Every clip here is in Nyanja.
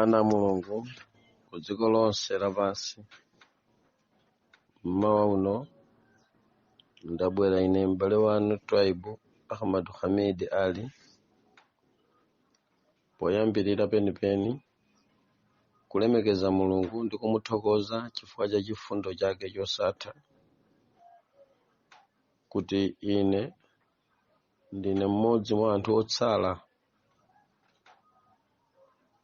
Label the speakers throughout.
Speaker 1: ana Mulungu ku dziko lonse lapansi. Mmawa uno ndabwera ine m'bale wanu Twaibu Ali poyambirira penipeni kulemekeza Mulungu ndi kumuthokoza chifukwa cha chifundo chake chosatha, kuti ine ndine mmodzi mwa anthu otsala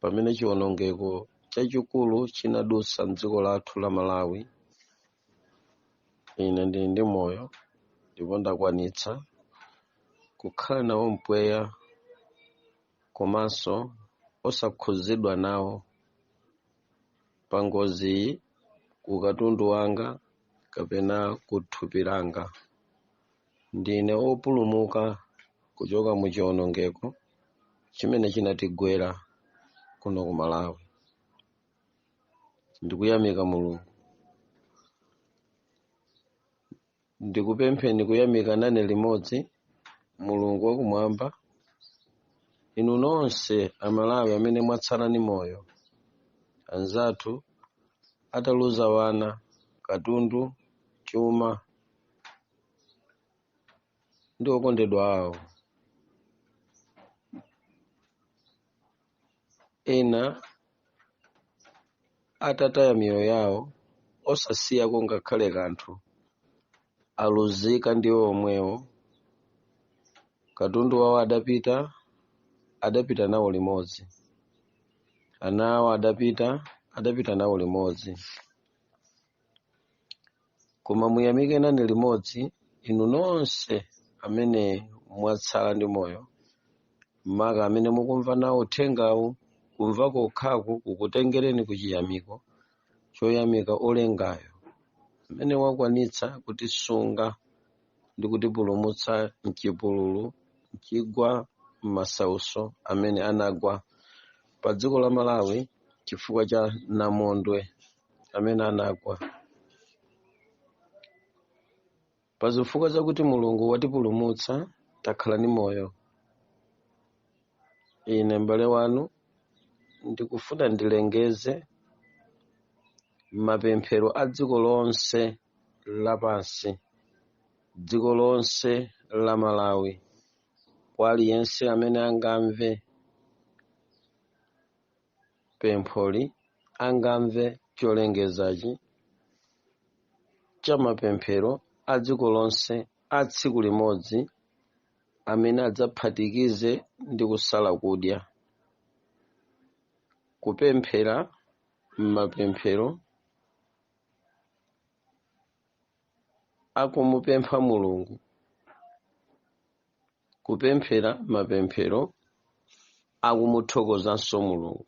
Speaker 1: pamene chiwonongeko chachikulu chinadusa m'dziko lathu la Malawi. Ine ndili ndi moyo ndipo ndakwanitsa kukhala nawo mpweya komanso osakhuzidwa nawo pa ngozi iyi ku katundu wanga kapena ku thupi langa. Ndine opulumuka kuchoka mu chiwonongeko chimene chinatigwera kuno ku Malawi. Ndikuyamika Mulungu, ndikupempheni kuyamika nane limodzi Mulungu wakumwamba, inu nonse Amalawi amene mwatsala ni moyo, anzathu ataluza wana, katundu, chuma ndi okondedwa awo. Ena atataya miyoyo yawo osasiyako ngakhale kanthu, aluzika ndi omwewo. Katundu wawo adapita nawo limodzi, ana awo adapita nawo limodzi. Koma muyamike nane limodzi inu nonse amene mwatsala ndi moyo, maka amene mukumva nawo uthengawu. Kumva kokhaku kukutengereni kuchiyamiko choyamika olengayo amene wakwanitsa kutisunga ndi kutipulumutsa m'chipululu, m'chigwa, m'masautso amene anagwa pa dziko la Malawi chifukwa cha namondwe amene anagwa. Pa zifukwa zakuti Mulungu watipulumutsa takhala ni moyo, ine m'bale wanu ndikufuna ndilengeze mapemphero a dziko lonse lapansi, dziko lonse la Malawi, kwa aliyense amene angamve pempholi, angamve cholengezachi cha mapemphero a dziko lonse a tsiku limodzi amene adzaphatikize ndi kusala kudya. Kupemphera mapemphero akumupempha Mulungu, kupemphera mapemphero akumuthokozanso Mulungu.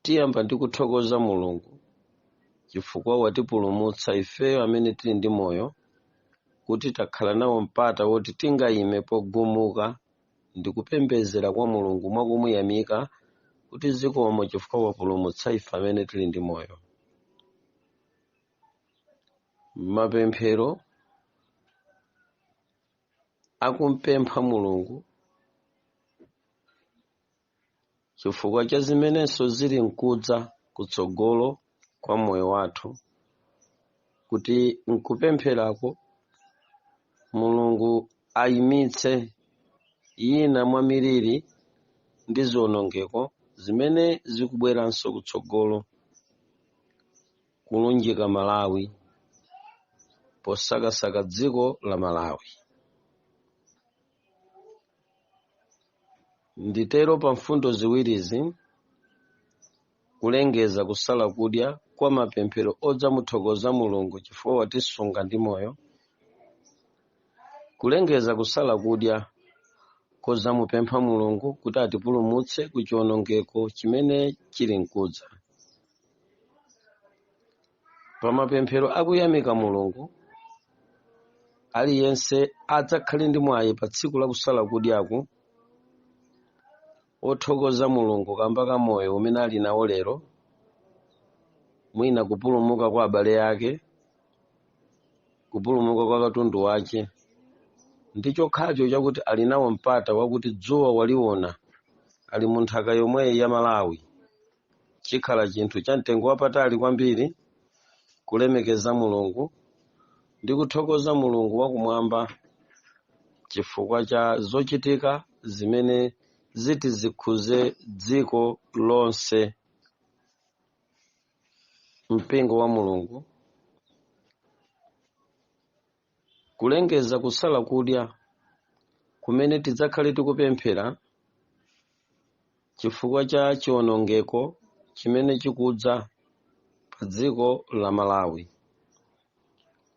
Speaker 1: Tiyamba ndi kuthokoza Mulungu chifukwa watipulumutsa ifeyo amene tili ndi moyo, kuti takhala nawo mpata woti tingayime pogumuka ndi kupembedzera kwa Mulungu mwakumuyamika kuti zikomo chifukwa wapulumutsa ife amene tili ndi moyo. Mapemphero akumpempha Mulungu chifukwa cha zimenenso zili nkudza kutsogolo kwa moyo wathu, kuti nkupempherako Mulungu ayimitse yina mwa miliri ndi ziwonongeko zimene zikubweranso kutsogolo kulunjika Malawi, posakasaka dziko la Malawi. Nditero pa mfundo ziwirizi kulengeza kusala kudya kwa mapemphero odzamuthokoza Mulungu chifukwa watisunga ndi moyo, kulengeza kusala kudya kozamupempha Mulungu kuti atipulumutse ku chiwonongeko chimene chili nkudza. Pa mapemphero akuyamika Mulungu, aliyense adzakhale ndi mwayi pa tsiku la kusala kudyaku othokoza Mulungu kamba ka moyo umene ali nawo lero, mwina kupulumuka kwa abale ake, kupulumuka kwa katundu wake, ndi chokhacho chakuti ali nawo mpata wakuti dzuwa waliona ali mu nthaka yomweyi ya Malawi chikhala chinthu cha mtengo wapatali kwambiri kulemekeza Mulungu ndi kuthokoza Mulungu wakumwamba chifukwa cha zochitika zimene ziti zikhuze dziko lonse. Mpingo wa Mulungu kulengeza kusala kudya kumene tidzakhale tikupemphera chifukwa cha chiwonongeko chimene chikudza pa dziko la Malawi.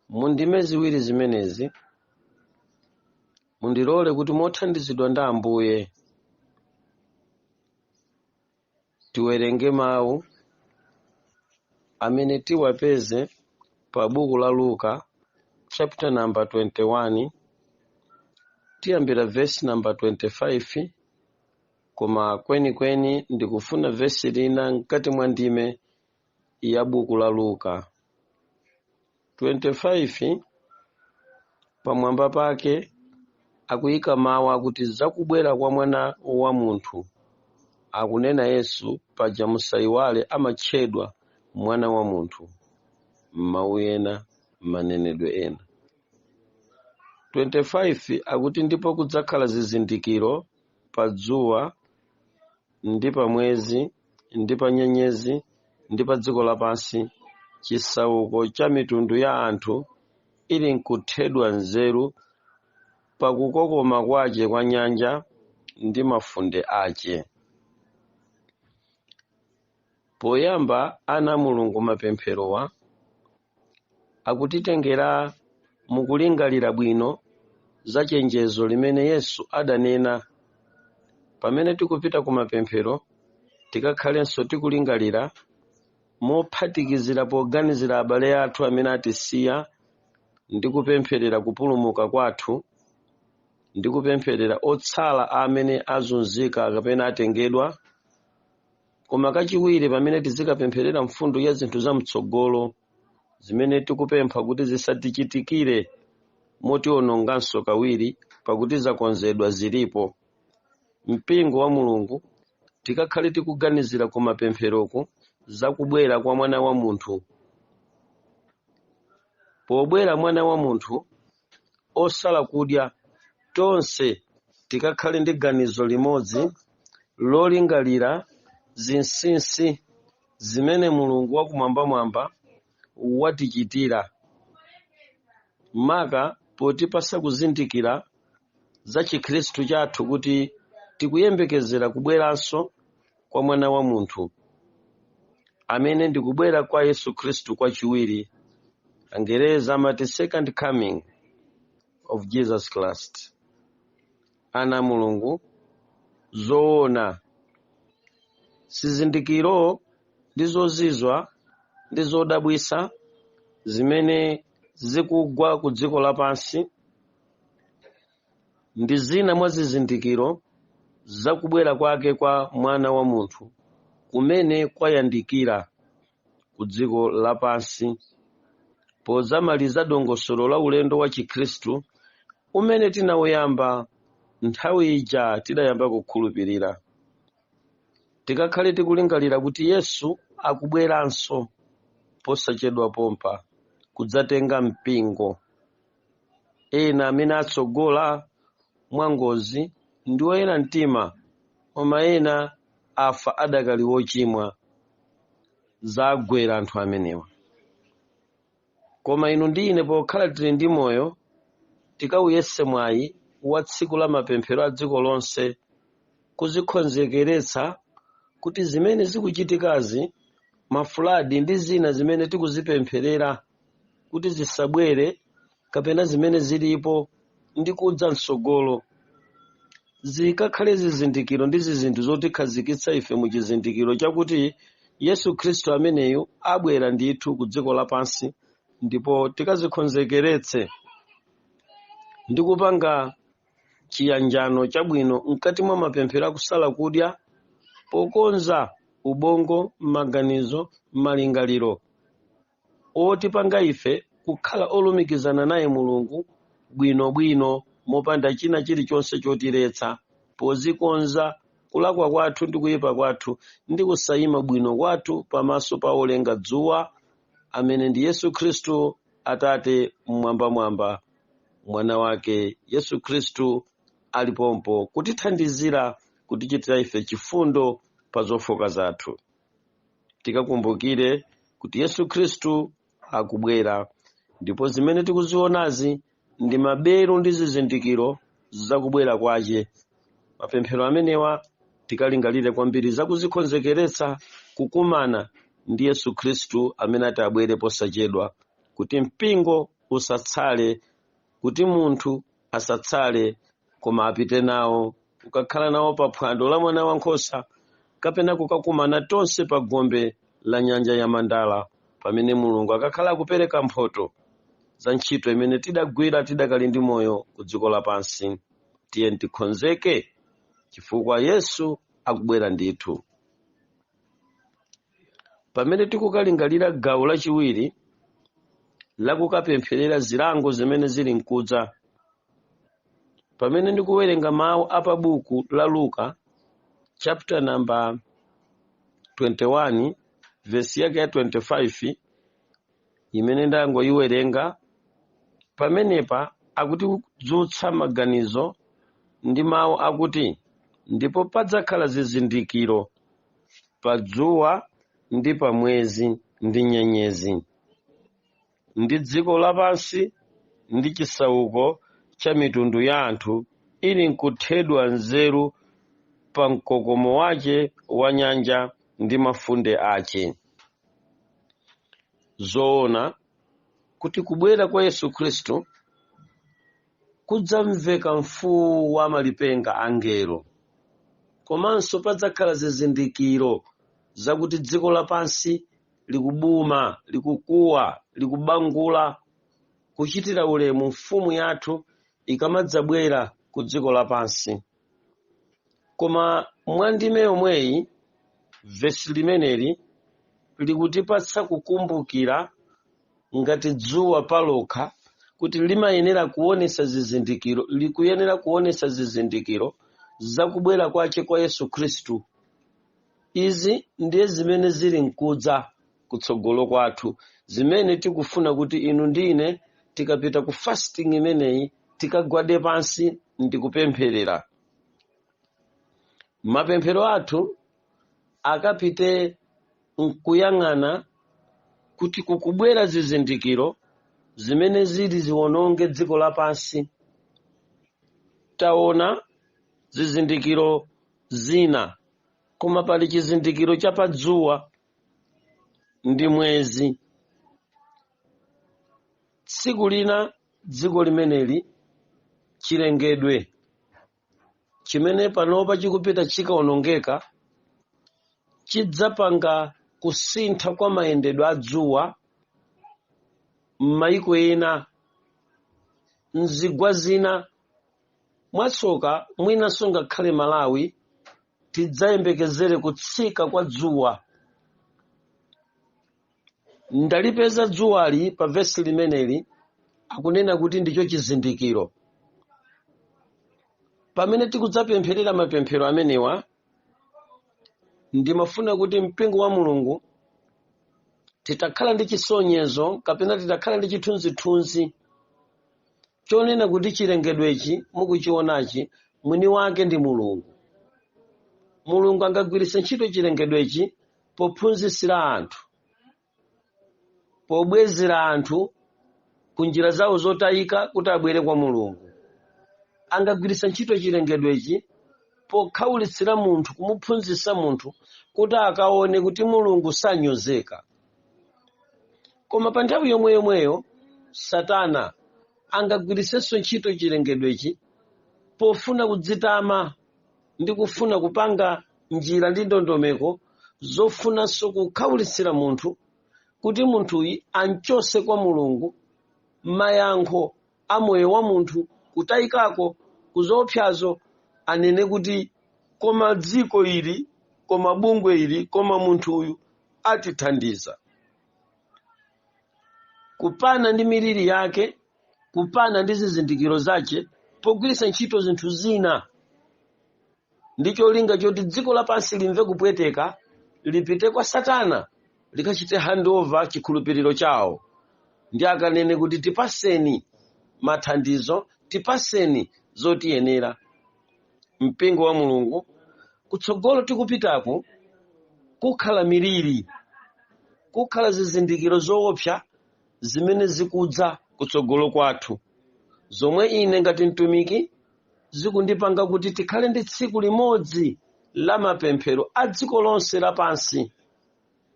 Speaker 1: Mundime ziwiri zimenezi mundilole kuti mothandizidwa ndi Ambuye tiwerenge mawu amene tiwapeze pa buku la Luka chapter number 21 tiyambira verse number 25 koma kwenikweni ndikufuna verse lina mkati mwa ndime ya buku la Luka 25 pamwamba pake akuyika mawu akuti zakubwera kwa mwana wa munthu, akunena Yesu paja musayiwale amatchedwa mwana wa munthu m'mawu ena manenedwe ena. 25 akuti ndipo kudzakhala zizindikiro pa dzuwa ndi pa mwezi ndi pa nyenyezi ndi pa dziko lapansi, chisauko cha mitundu ya anthu ili nkuthedwa nzeru pakukokoma kwace kwa nyanja ndi mafunde ace. Poyamba ana Mulungu mapempherowa akutitengera mukulingalira bwino za chenjezo limene Yesu adanena. Pamene tikupita ku mapemphero tikakhalenso tikulingalira mophatikizira poganizira abale athu amene atisiya ndi kupempherera kupulumuka kwathu ndi kupempherera otsala amene azunzika kapena atengedwa. Koma kachiwiri pamene tizikapempherera mfundo ya zinthu za mtsogolo zimene tikupempha kuti zisatichitikire motiononganso kawiri pakuti zakonzedwa zilipo. Mpingo wa Mulungu tikakhale tikuganizira ku mapempheroku zakubwera kwa mwana wa munthu. Pobwera mwana wa munthu osala kudya tonse tikakhale ndi ganizo limodzi lolingalira zinsinsi zimene Mulungu wakumwambamwamba watichitira, maka potipasa kuzindikira za Chikhristu chathu kuti tikuyembekezera kubweranso kwa mwana wa munthu amene ndikubwera kwa Yesu Khristu kwachiwiri. Angereza amati second coming of Jesus Christ. Ana Mulungu zoona sizindikiro ndi zozizwa ndi zodabwisa zimene zikugwa ku dziko lapansi ndi zina mwa zizindikiro zakubwera kwake kwa mwana wa munthu kumene kwayandikira ku dziko lapansi pozamaliza dongosolo la ulendo wa Chikhristu umene tinawuyamba nthawi ija tidayamba kukhulupirira. Tikakhale tikulingalira kuti Yesu akubweranso posachedwa pompa kudzatenga mpingo. Ena amene atsogola mwangozi ndi oyera mtima, koma ena afa adakali wochimwa zagwera anthu amenewa. Koma inu ndi ine pokhala tili ndi moyo tikawuyese mwayi wa tsiku la mapemphero a dziko lonse kuzikonzekeretsa kuti zimene zikuchitikazi mafuladi ndi zina zimene tikuzipempherera kuti zisabwere kapena zimene zilipo ndi kudza msogolo zikakhale zizindikiro ndi zinthu zotikhazikitsa ife mu chizindikiro chakuti Yesu Khristu ameneyu abwera ndithu ku dziko lapansi, ndipo tikazikonzekeretse ndi kupanga chiyanjano chabwino mkati mwa mapemphero akusala kudya pokonza ubongo, maganizo, malingaliro otipanga ife kukhala olumikizana naye Mulungu bwinobwino mopanda china chilichonse chotiretsa, pozikonza kulakwa kwathu ndi kuyipa kwathu ndi kusayima bwino kwathu pamaso pa olenga dzuwa amene ndi Yesu Khristu Atate mmwambamwamba. Mwana wake Yesu Khristu alipompo kutithandizira kutichitira ife chifundo pa zofoka zathu. Tikakumbukire kuti Yesu Khristu akubwera, ndipo zimene tikuzionazi ndi maberu ndi zizindikiro zakubwera kwace. Mapemphero amenewa tikalingalire kwambiri zakuzikonzekeretsa kukumana ndi Yesu Khristu amene ati abwere posachedwa, kuti mpingo usatsale, kuti munthu asatsale, koma apite nawo kukakhala nawo pa phwando la mwana wankhosa, kapena kukakumana tonse pa gombe la nyanja ya mandala, pamene Mulungu akakhala kupereka mphoto za ntchito imene tidagwira tidakali ndi moyo ku dziko lapansi. Tiye tikonzeke chifukwa Yesu akubwera ndithu. Pamene tikukalingalira gawo lachiwiri lakukapempherera zilango zimene zili mkudza, pamene ndikuwerenga mawu apa buku la Luka chapter number 21 verse yake ya 25 imene ndangoyiwerenga, pamenepa akutidzutsa maganizo ndi mawu akuti, ndipo padzakhala zizindikiro pa dzuwa ndi pa mwezi ndi nyenyezi ndi dziko lapansi ndi chisauko cha mitundu ya anthu ili nkuthedwa nzeru pa mkokomo wace wa nyanja ndi mafunde ace. Zoona kuti kubwera kwa Yesu Khristu kudzamveka mfuwu wa malipenga angelo, komanso padzakhala zizindikiro zakuti dziko lapansi likubuma, likukuwa, likubangula kuchitira ulemu mfumu yathu ikamadzabwera ku dziko lapansi. Koma mwandime yomweyi vesi limeneli likutipatsa kukumbukira ngati dzuwa palokha kuti limayenera kuonesa zizindikiro, likuyenera kuonesa zizindikiro zakubwera kwace kwa Yesu Khristu. Izi ndiye zimene zili mkudza kutsogolo kwathu, zimene tikufuna kuti inu ndine tikapita ku fasting imeneyi tikagwade pansi ndi kupempherera. Mapemphero athu akapite nkuyang'ana kuti kukubwera zizindikiro zimene zili ziwononge dziko lapansi. Taona zizindikiro zina, koma pali chizindikiro cha pa dzuwa ndi mwezi. Tsiku lina dziko limeneli chilengedwe chimene panopa chikupita chikawonongeka chidzapanga kusintha kwa mayendedwe a dzuwa m'mayiko ena, mzigwa zina, mwatsoka mwinanso ngakhale Malawi tidzayembekezere kutsika kwa dzuwa. Ndalipeza dzuwali pa vesi limeneli akunena kuti ndicho chizindikiro. Pamene tikudzapempherera mapemphero amenewa, ndimafuna kuti mpingo wa Mulungu titakhala ndi chisonyezo kapena titakhala ndi chithunzithunzi chonena kuti chilengedwechi mukuchionachi mwini wake ndi Mulungu. Mulungu angagwiritse ntchito chilengedwechi pophunzitsira anthu, pobwezera anthu ku njira zawo zotayika kuti abwere kwa Mulungu. Angagwiritsa ntchito chilengedwechi pokhaulitsira munthu, kumuphunzitsa munthu kuti akaone kuti Mulungu sanyozeka. Koma pa nthawi yomweyo Satana angagwiritsenso ntchito chilengedwechi pofuna kudzitama ndi kufuna kupanga njira ndi ndondomeko zofunanso kukhaulitsira munthu kuti munthuyi anchose kwa Mulungu mayankho a moyo wa munthu kutayikako kuzoopsazo, anene kuti koma dziko ili, koma bungwe ili, koma munthu uyu atithandiza. Kupana ndi miliri yake, kupana ndi zizindikiro zace pogwiritsa ntchito zinthu zina. ndicho linga choti dziko lapansi limve kupweteka lipite kwa Satana likachite handover chikhulupiriro chawo, ndi akanene kuti tipaseni mathandizo, tipaseni zotiyenera. Mpingo wa Mulungu kutsogolo tikupitako kukhala miliri, kukhala zizindikiro zoopsa zimene zikudza kutsogolo kwathu, zomwe ine ngati mtumiki zikundipanga kuti tikhale ndi tsiku limodzi la mapemphero a dziko lonse lapansi,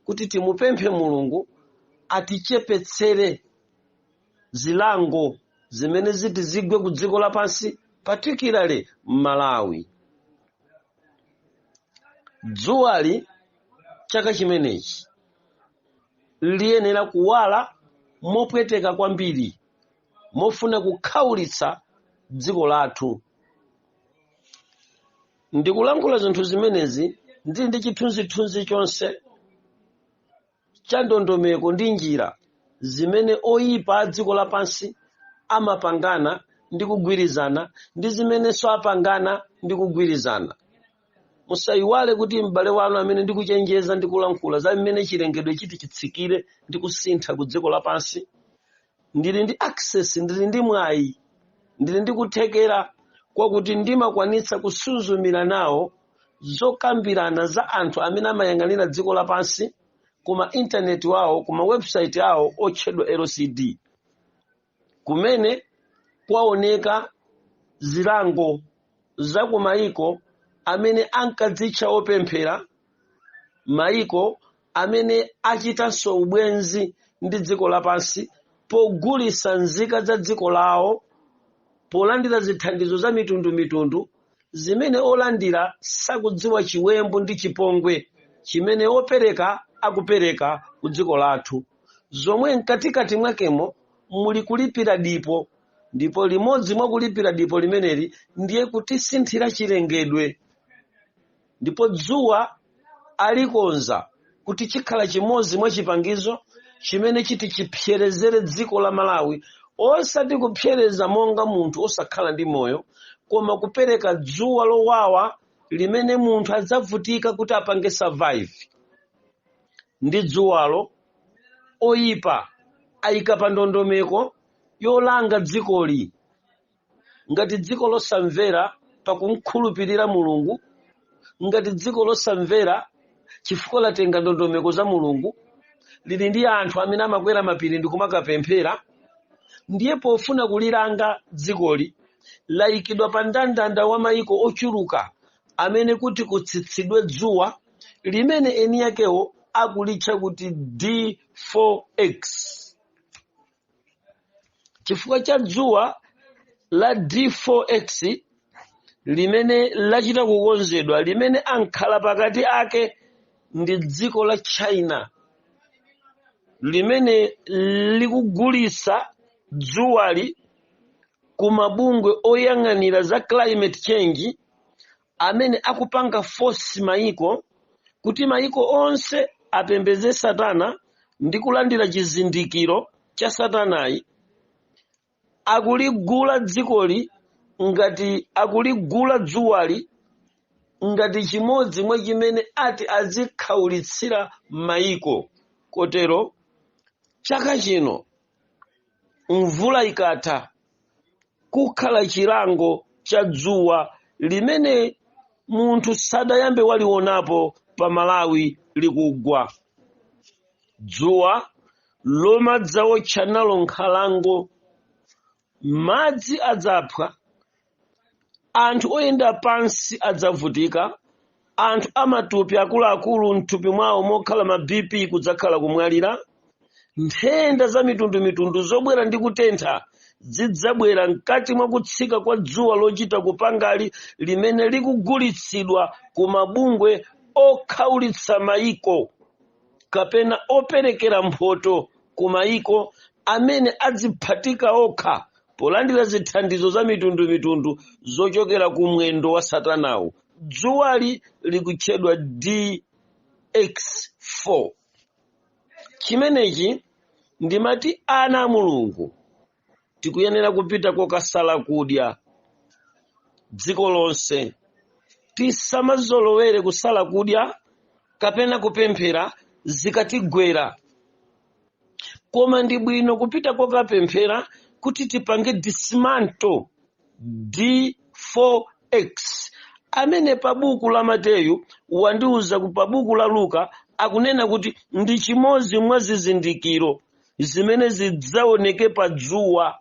Speaker 1: kuti timupemphe Mulungu atichepetsere zilango zimene ziti zigwe ku dziko lapansi, particularly Malawi. Dzuwali chaka chimenechi liyenera kuwala mopweteka kwambiri, mofuna kukhaulitsa dziko lathu. Ndikulankhula zinthu zimenezi ndili ndi chithunzithunzi chonse cha ndondomeko ndi njira zimene oyipa a dziko lapansi amapangana ndi kugwirizana ndi zimenenso apangana ndi kugwirizana. Musayiwale kuti m'bale wanu amene ndikuchenjeza ndikulankhula za mmene chilengedwe chiti chitsikire ndi kusintha ku dziko lapansi, ndili ndi access, ndili ndi mwayi, ndili ndi kuthekera kwakuti ndimakwanitsa kusuzumira nawo zokambirana za anthu amene amayang'anira dziko lapansi kuma intaneti wawo, kuma website yawo otchedwa LCD, kumene kwaoneka zilango za ku mayiko amene ankadzitcha opemphera, mayiko amene achitanso ubwenzi ndi dziko lapansi pogulitsa nzika za dziko lawo, polandira zithandizo za mitundumitundu zimene olandira sakudziwa chiwembu ndi chipongwe chimene opereka akupereka ku dziko lathu, zomwe mkatikati mwakemo muli kulipira dipo, ndipo limodzi mwa kulipira dipo limeneli ndiye kutisinthira chilengedwe. Ndipo dzuwa alikonza kuti chikhala chimodzi mwa chipangizo chimene chiti chipserezere dziko la Malawi, osati kupsereza monga munthu osakhala ndi moyo, koma kupereka dzuwa lowawa limene munthu adzavutika kuti apange survive. Ndi dzuwalo oyipa ayika pa ndondomeko yolanga dzikoli, ngati dziko losamvera pakumkhulupirira Mulungu, ngati dziko losamvera chifukwa latenga ndondomeko za Mulungu, lili ndi anthu amene amakwera mapiri ndi kumakapemphera, ndiye pofuna kulilanga dzikoli layikidwa pa mndandanda wa mayiko ochuluka amene kuti kutsitsidwe dzuwa limene eni yakewo akulitcha kuti D4X. Chifukwa cha dzuwa la D4X limene lachita kukonzedwa, limene ankhala pakati ake ndi dziko la China, limene likugulitsa dzuwali ku mabungwe oyang'anira za climate change amene akupanga force mayiko kuti mayiko onse apembedze Satana ndi kulandira chizindikiro cha Satanayi. Akuligula dzikoli ngati akuligula dzuwali ngati chimodzi mwa chimene ati azikhaulitsira mayiko. Kotero chaka chino mvula ikatha kukhala chilango cha dzuwa limene munthu sadayambe walionapo pa Malawi likugwa, dzuwa lomadzawotcha nalo nkhalango, madzi adzaphwa, anthu oyenda pansi adzavutika, anthu amatupi akuluakulu mthupi mwawo mokhala ma BP kudzakhala kumwalira, nthenda za mitundumitundu zobwera ndi kutentha zidzabwera mkati mwa kutsika kwa dzuwa lochita kupangali limene likugulitsidwa ku mabungwe okhaulitsa mayiko kapena operekera mphoto ku mayiko amene adziphatika okha polandira zithandizo za mitundumitundu zochokera ku mwendo wa Satanawu. Dzuwali likutchedwa DX4. Chimenechi ndimati ana a Mulungu tikuyenera kupita kokasala kudya dziko lonse, tisamazolowere kusala kudya kapena kupemphera zikatigwera, koma ndi bwino kupita kokapemphera kuti tipange dismantle D4X amene pa buku la Mateyu wandiuza pa buku la Luka akunena kuti ndi chimodzi mwa zizindikiro zimene zidzaoneke pa dzuwa.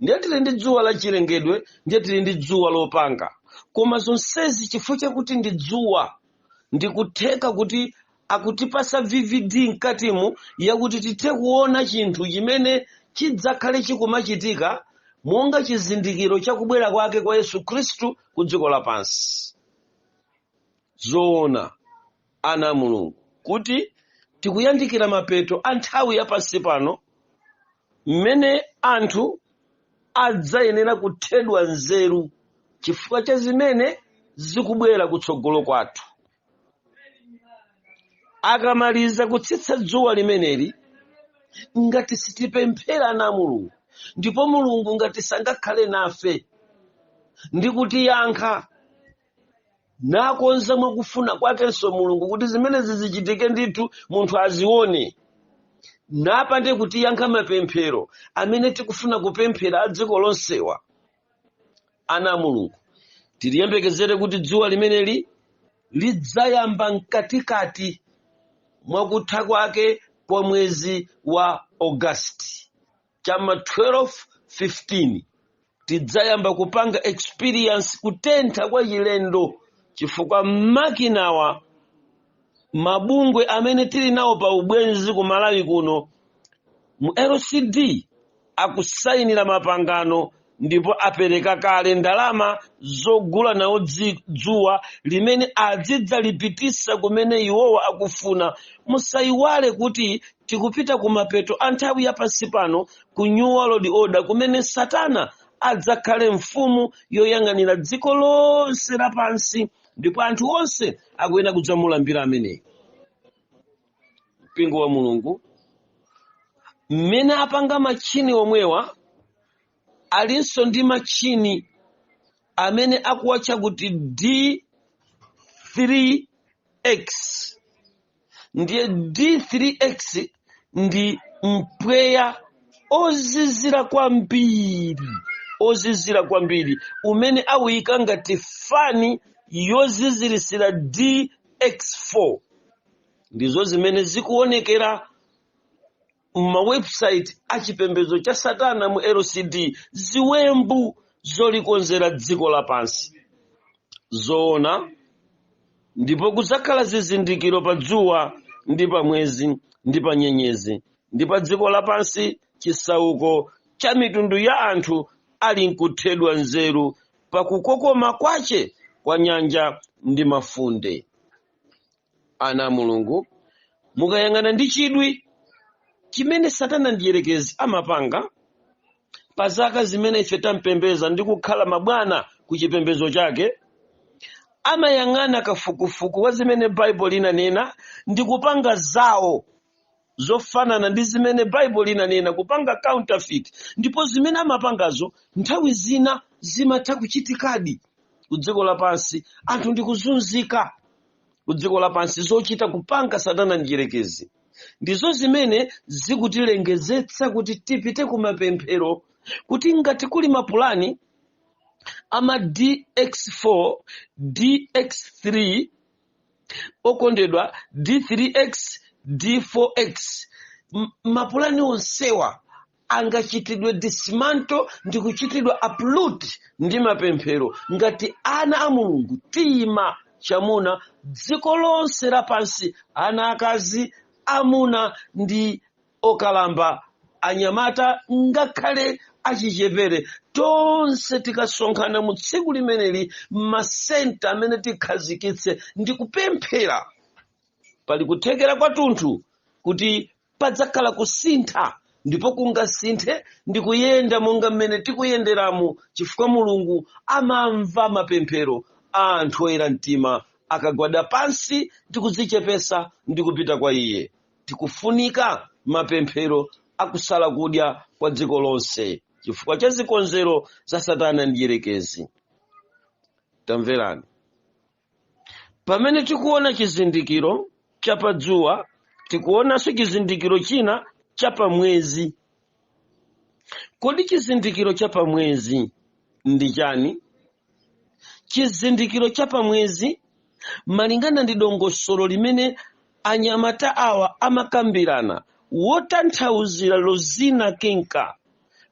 Speaker 1: Ndiye tili ndi dzuwa la chilengedwe, ndiye tili ndi dzuwa lopanga, koma zonsezi chifukwa chakuti ndi dzuwa ndikutheka kuti akutipasa VVD mkatimu yakuti tithe kuona chinthu chimene chidzakhale chikumachitika monga chizindikiro chakubwera kwake kwa Yesu Khristu ku dziko lapansi. Zoona ana a Mulungu kuti tikuyandikira mapeto a nthawi yapansi pano mmene anthu adzayenera kuthedwa nzeru chifukwa cha zimene zikubwera kutsogolo kwathu. Akamaliza kutsitsa dzuwa limeneli, ngati sitipemphera ana a Mulungu, ndipo Mulungu ngati sangakhale nafe ndi kutiyankha nakonza mwakufuna kwakenso Mulungu kuti zimene zizichitike ndithu munthu azione, napande kutiyankha mapemphero amene tikufuna kupemphera a dziko lonsewa, ana a Mulungu tiliyembekezere kuti dzuwa limeneli lidzayamba mkatikati mwakutha kwake kwa mwezi wa August chama 12-15 tidzayamba kupanga experience kutentha kwa chilendo chifukwa makinawa mabungwe amene tili nawo pa ubwenzi ku Malawi kuno mu LCD akusayinira mapangano ndipo apereka kale ndalama zogula nawo dzuwa limene azidzalipitisa kumene iwowa akufuna. Musayiwale kuti tikupita kumapeto a nthawi yapansi pano ku New World Order kumene Satana adzakhale mfumu yoyang'anira dziko lonse lapansi ndipo anthu onse akuyenda kudzamulambira ameneyi. Mpingo wa Mulungu mmene apanga machini omwewa alinso ndi machini amene akuwatcha kuti D3X. Ndiye D3X ndi mpweya ozizira kwambiri umene awuyika ngati fani yozizirisira DX4. Ndizo zimene zikuonekera ma website achipembedzo cha Satana mu LCD, ziwembu zolikonzera dziko lapansi. Zoona ndipo kudzakhala zizindikiro pa dzuwa ndi pa mwezi ndi pa nyenyezi ndi pa dziko lapansi chisauko cha mitundu ya anthu ali nkuthedwa nzeru pa kukokoma kwache kwa nyanja ndi mafunde. Ana a Mulungu mukayang'ana ndi chidwi chimene Satana ndiyerekezi amapanga pa zaka zimene ife tampembeza ndi kukhala mabwana ku chipembezo chake, amayang'ana kafukufuku wa zimene Bible linanena ndi kupanga zawo zofanana ndi zimene Bible linanena, kupanga counterfeit. Ndipo zimene amapangazo nthawi zina zimatha kuchitikadi ku dziko lapansi, anthu ndi kuzunzika ku dziko lapansi zochita kupanga Satana ndiyerekezi. Ndizo zimene zikutilengezetsa kuti tipite kumapemphero kuti ngati kuli mapulani ama DX4, DX3 okondedwa D3X, D4X, mapulani onsewa angachitidwe dismantle ndi kuchitidwa uproot ndi mapemphero ngati ana a Mulungu tima chamuna dziko lonse lapansi, ana akazi, amuna ndi okalamba, anyamata ngakhale achichepere, tonse tikasonkhana mu tsiku limeneli masenta amene tikhazikitse ndi kupemphera, pali kuthekera kwathunthu kuti padzakhala kusintha, ndipo kungasinthe ndi kuyenda monga mmene tikuyenderamu chifukwa Mulungu amamva mapemphero a anthu oyera mtima akagwada pansi ndi kudzichepesa ndi kupita kwa Iye. Tikufunika mapemphero akusala kudya kwa dziko lonse chifukwa cha zikonzero za Satana ndiyerekezi. Tamverani, Pamene tikuona chizindikiro cha padzuwa, tikuonanso chizindikiro china cha pamwezi. Kodi chizindikiro cha pamwezi ndi chani? Chizindikiro cha pamwezi malingana ndi dongosolo limene anyamata awa amakambirana, wotanthauzira lozina kenka,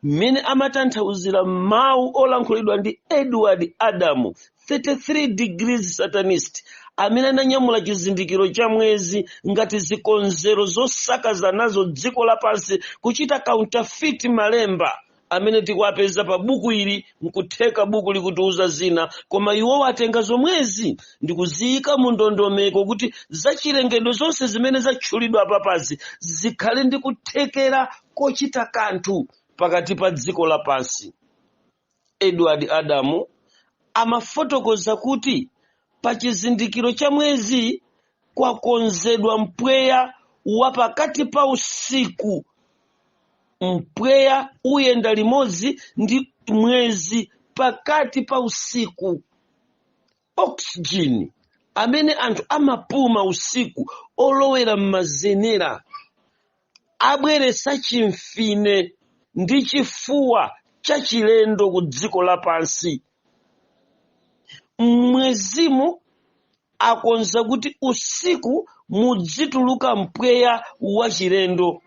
Speaker 1: mmene amatanthauzira mawu olankhulidwa ndi Edward Adamu 33 degrees Satanist, amene ananyamula chizindikiro cha mwezi ngati zikonzero zosakaza nazo dziko lapansi, kuchita counterfeit malemba amene tikuwapeza pa buku ili, nkutheka buku likutiuza zina, koma iwo watenga zomwezi ndi kuziyika mu ndondomeko kuti zachilengedwe zonse zimene zatchulidwa papazi zikhale ndi kuthekera kochita kanthu pakati pa dziko lapansi. Edward Adamu amafotokoza kuti pa chizindikiro cha mwezi kwakonzedwa mpweya wa pakati pa usiku. Mpweya uyenda limodzi ndi mwezi pakati pa usiku. Oxygen amene anthu amapuma usiku olowera m'mazenera abweresa chimfine ndi chifuwa cha chilendo ku dziko lapansi. Mwezimu akonza kuti usiku mudzituluka mpweya wa chilendo.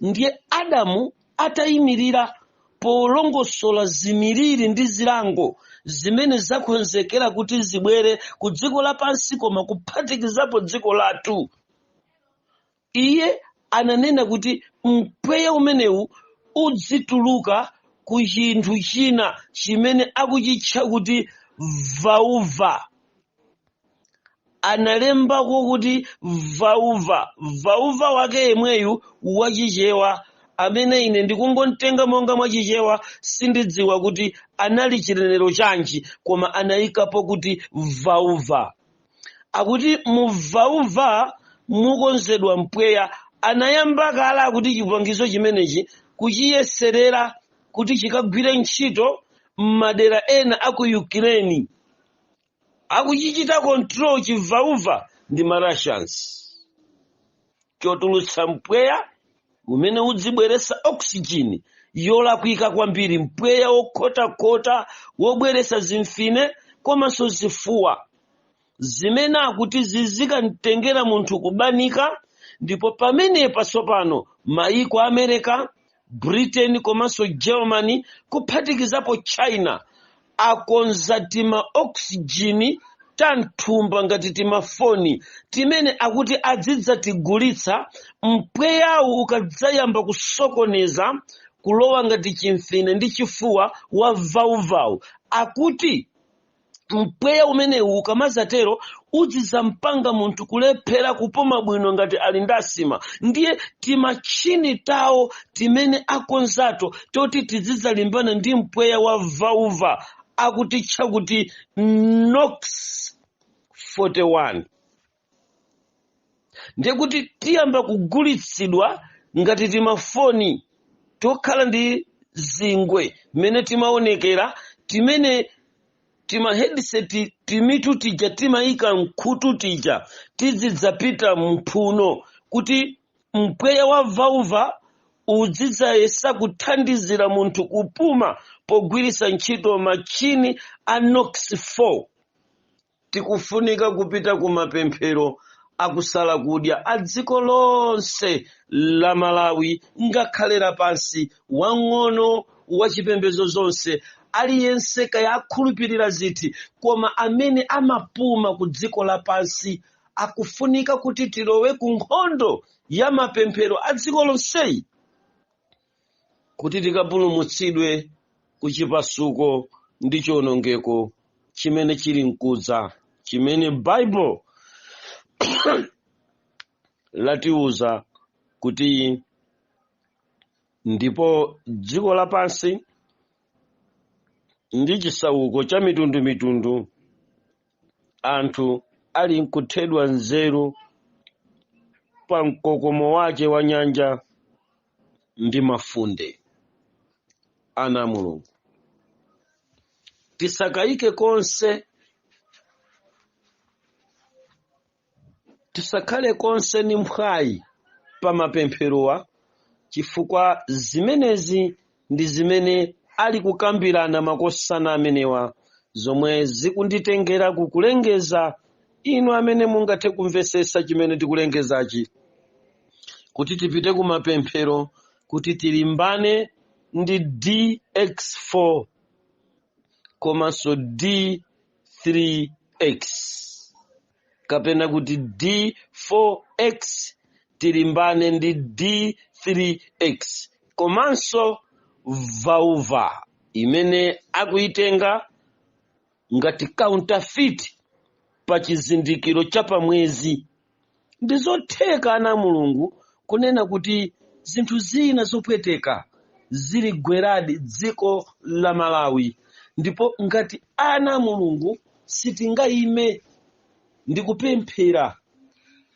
Speaker 1: Ndiye Adamu atayimirira polongosola zimiriri ndi zilango zimene zakonzekera kuti zibwere ku dziko lapansi, koma kuphatikizapo dziko lathu. Iye ananena kuti mpweya umenewu udzituluka ku chinthu china chimene akuchitcha kuti vauva. Analembako kuti vauva wake yemweyu wachichewa, amene ine ndikungotenga monga mwachichewa, sindidziwa kuti anali chinenero chanji, koma anayikapo kuti vauva. Akuti mu vauva mukonzedwa mpweya. Anayamba kala kuti chipangizo chimenechi kuchiyeserera kuti chikagwire ntchito m'madera ena aku Ukraine. Akuchichita control chivauva ndi Russians. Chotulutsa mpweya umene udzibweresa oxygen yolakwika kwambiri, mpweya wokhota-khota wobweresa zimfine komanso zifuwa, zimene akuti zizikamtengera munthu kubanika. Ndipo pamene pasopano maiko America, Britain komanso Germany kuphatikizapo China akonza tima oxygen tanthumba ngati timafoni timene akuti adzidza tigulitsa. Mpweyawu ukadzayamba kusokoneza kulowa ngati chimfine ndi chifuwa wa vauvau, akuti mpweya umenewu ukamazatero udzizampanga munthu kulephera kupuma bwino ngati ali ndasima. Ndiye timachini tawo timene akonzato toti tidzidzalimbana ndi mpweya wa vauva, akutitcha kuti NOx 41. Ndiye kuti tiyamba kugulitsidwa ngati timafoni tokhala ndi zingwe mmene timaonekera, timene tima headset timitu tija timayika mkhutu tija tidzidzapita mphuno, kuti mpweya wa vauva udzidzayesa kuthandizira munthu kupuma pogwirisa ntchito machini a NOx 4. Tikufunika kupita ku mapemphero akusala kudya a dziko lonse la Malawi, ngakhale lapansi, wang'ono wachipembedzo zonse, aliyense kaya akhulupilira ziti, koma amene amapuma ku dziko lapansi akufunika kuti tilowe ku nkhondo ya mapemphero a dziko lonseyi, kuti tikapulumutsidwe ku chipasuko ndi chiwonongeko chimene chili mkudza, chimene Bible latiuza kuti ndipo dziko lapansi ndi chisauko cha mitundu anthu ali nkuthedwa nzeru pa mkokomo wake wa nyanja ndi mafunde. Ana a Mulungu, tisakayike konse tisakhale konse ni mphwayi pa mapempherowa, chifukwa zimenezi ndi zimene ali kukambirana makosana amenewa, zomwe zikunditengera kukulengeza inu amene mungathe kumvesesa chimene tikulengezachi, kuti tipite ku mapemphero kuti tilimbane ndi DX4 komanso D3X, kapena kuti D4X tilimbane ndi D3X, komanso vauva imene akuitenga ngati counterfeit pa chizindikiro cha pamwezi. Ndi zotheka ana Mulungu kunena kuti zinthu zina zopweteka zili gweradi dziko la Malawi, ndipo ngati ana Mulungu sitingayime ndi kupemphera,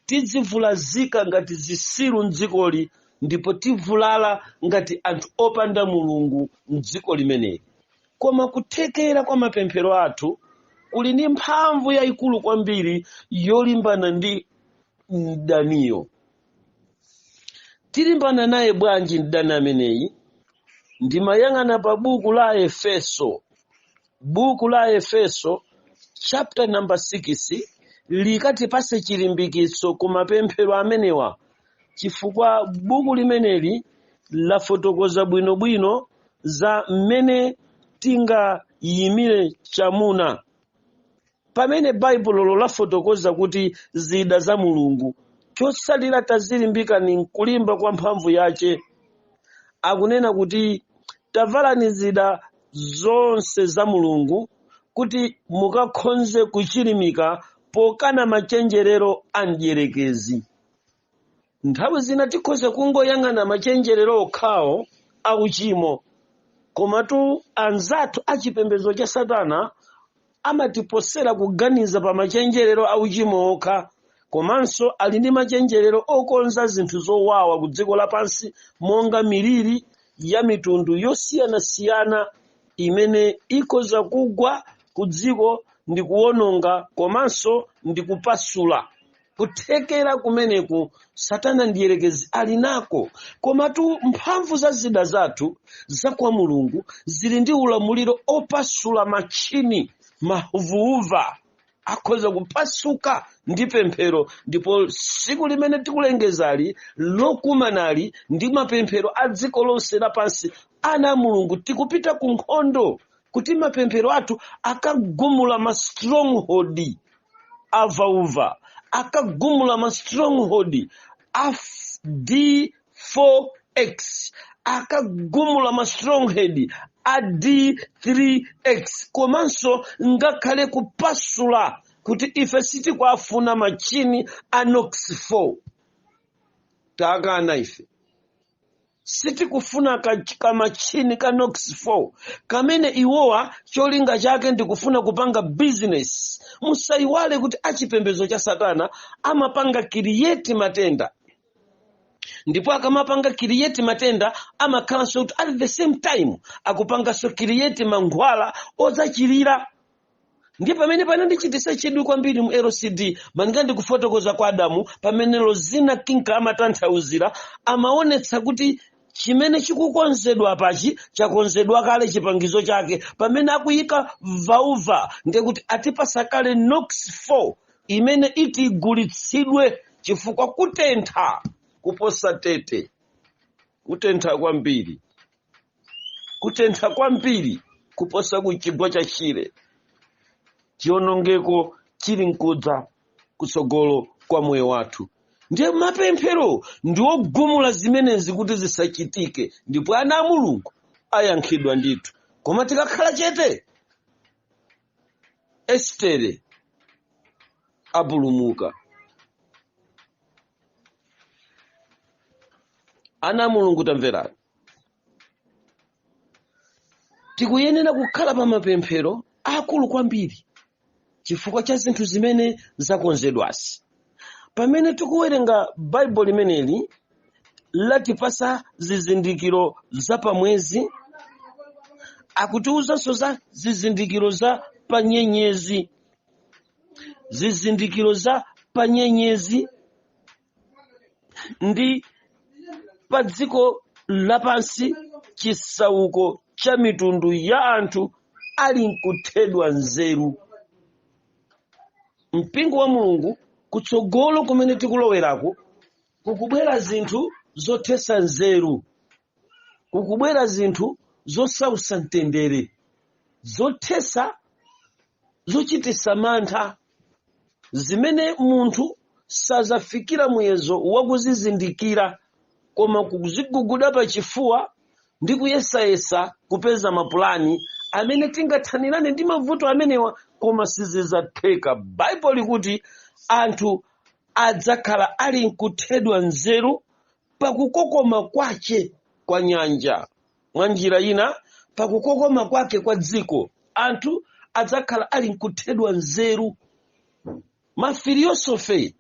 Speaker 1: tidzivulazika ngati zisilu mdzikoli, ndipo tivulala ngati anthu opanda Mulungu mdziko limeneli. Koma kuthekera kwa mapemphero athu kuli ndi mphamvu yayikulu kwambiri yolimbana ndi mdaniyo. Tilimbana naye bwanji mdani ameneyi? Ndimayang'ana pa buku la Efeso. Buku la Efeso chapter number 6 likatipase chilimbikiso ku mapemphero amenewa, chifukwa buku limeneli lafotokoza bwinobwino za mmene tingayimire chamuna. Pamene Baibulo lafotokoza kuti zida za Mulungu, chosalira tazilimbika ni kulimba kwa mphamvu yace. Akunena kuti tavalani zida zonse za Mulungu kuti mukakhonze kuchilimika pokana machenjerero a mdierekezi. Nthawi zina tikhoze kungoyang'ana machenjerero okhawo auchimo, komatu anzathu achipembedzo cha Satana amatiposera kuganiza pa machenjerero auchimo okha, komanso ali ndi machenjerero okonza zinthu zowawa ku dziko lapansi, monga miliri ya mitundu yosiyanasiyana imene ikhoza kugwa ku dziko ndi kuwononga komanso ndi kupasula. Kuthekera kumeneku Satana mdierekezi ali nako, komatu mphamvu za zida zathu za kwa Mulungu zili ndi ulamuliro opasula machini, mavuuva akhoza kupasuka ndi pemphero. Ndipo siku limene tikulengezali lokumanali ndi mapemphero a dziko lonse lapansi, ana Mulungu tikupita ku nkhondo kuti mapemphero athu akagumula ma stronghold avauva, akagumula ma stronghold a D4X, akagumula ma stronghold a D3X, komanso ngakhale kupasula kuti ife siti kwafuna machini a Nox4. Takana ife siti kufuna kamachini ka Nox4 kamene iwowa cholinga chake ndi kufuna kupanga business. Musaiwale kuti achipembedzo cha Satana amapanga create matenda, ndipo akamapanga create matenda amakhalanso kuti at the same time akupanganso create mankhwala ozachirira. Ndi pamene panandichitisa chidwi kwambiri mu LCD maninga ndikufotokoza kwa Adamu, pamene lozina kinka amatanthauzira, amaonetsa kuti chimene chikukonzedwa pachi chakonzedwa kale chipangizo chake. Pamene akuyika vauva ndekuti atipasa kale Nox4 imene iti igulitsidwe, chifukwa kutentha kuposa tete, kutentha kwambiri, kutentha kwambiri kuposa kuchigwa cha Chile. Chionongeko chili nkudza kutsogolo kwa moyo wathu. Ndiye mapemphero ndiwogumula zimenezi kuti zisachitike, ndipo ana a Mulungu ayankhidwa ndithu. Koma tikakhala chete, Estere apulumuka. Ana a Mulungu tamverani, tikuyenera kukhala pa mapemphero akulu kwambiri chifukwa cha zinthu zimene zakonzedwasi. Pamene tikuwerenga Bible limeneli latipasa zizindikiro za pamwezi, akutiuzanso za zizindikiro za panyenyezi, zizindikiro za pa nyenyezi ndi pa dziko lapansi chisauko cha mitundu ya anthu ali nkuthedwa nzeru. Mpingo wa Mulungu kutsogolo kumene tikulowerako kukubwera zinthu zothesa nzeru, kukubwera zinthu zosausa mtendere, zothesa zochitisa mantha, zimene munthu sazafikira muyezo wakuzizindikira koma kuziguguda pa chifuwa ndi kuyesayesa kupeza mapulani amene tingathanirane ndi mavuto amenewa koma sizizatheka. Baibulo likuti anthu adzakhala ali nkuthedwa nzeru pakukokoma kwache kwa nyanja. Mwa njira ina pakukokoma kwake kwa dziko anthu adzakhala ali nkuthedwa nzeru. Mafiliyosofe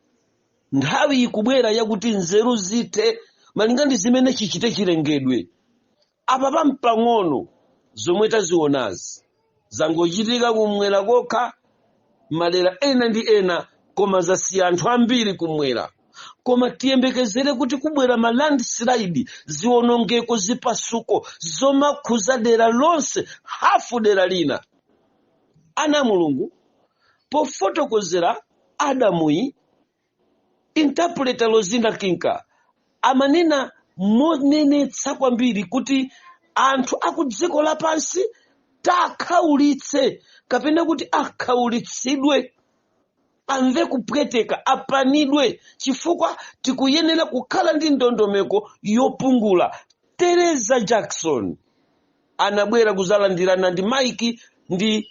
Speaker 1: nthawi ikubwera yakuti nzeru zithe malinga ndi zimene chichite chilengedwe. Apa pampang'ono zomwe tazionazi zangochitika kumwera kokha madera ena ndi ena koma zasiya anthu ambiri kumwera. Koma tiyembekezere kuti kubwera ma landslide, ziwonongeko, zipasuko zomakhuza dera lonse, hafu dera lina. Ana Mulungu pofotokozera Adamuyi, interpreter lozina kinka amanena monenetsa kwambiri kuti anthu akudziko lapansi takhaulitse kapena kuti akhaulitsidwe, amve kupweteka, apanidwe, chifukwa tikuyenera kukhala ndi ndondomeko yopungula. Teresa Jackson anabwera kuzalandirana ndi Mike ndi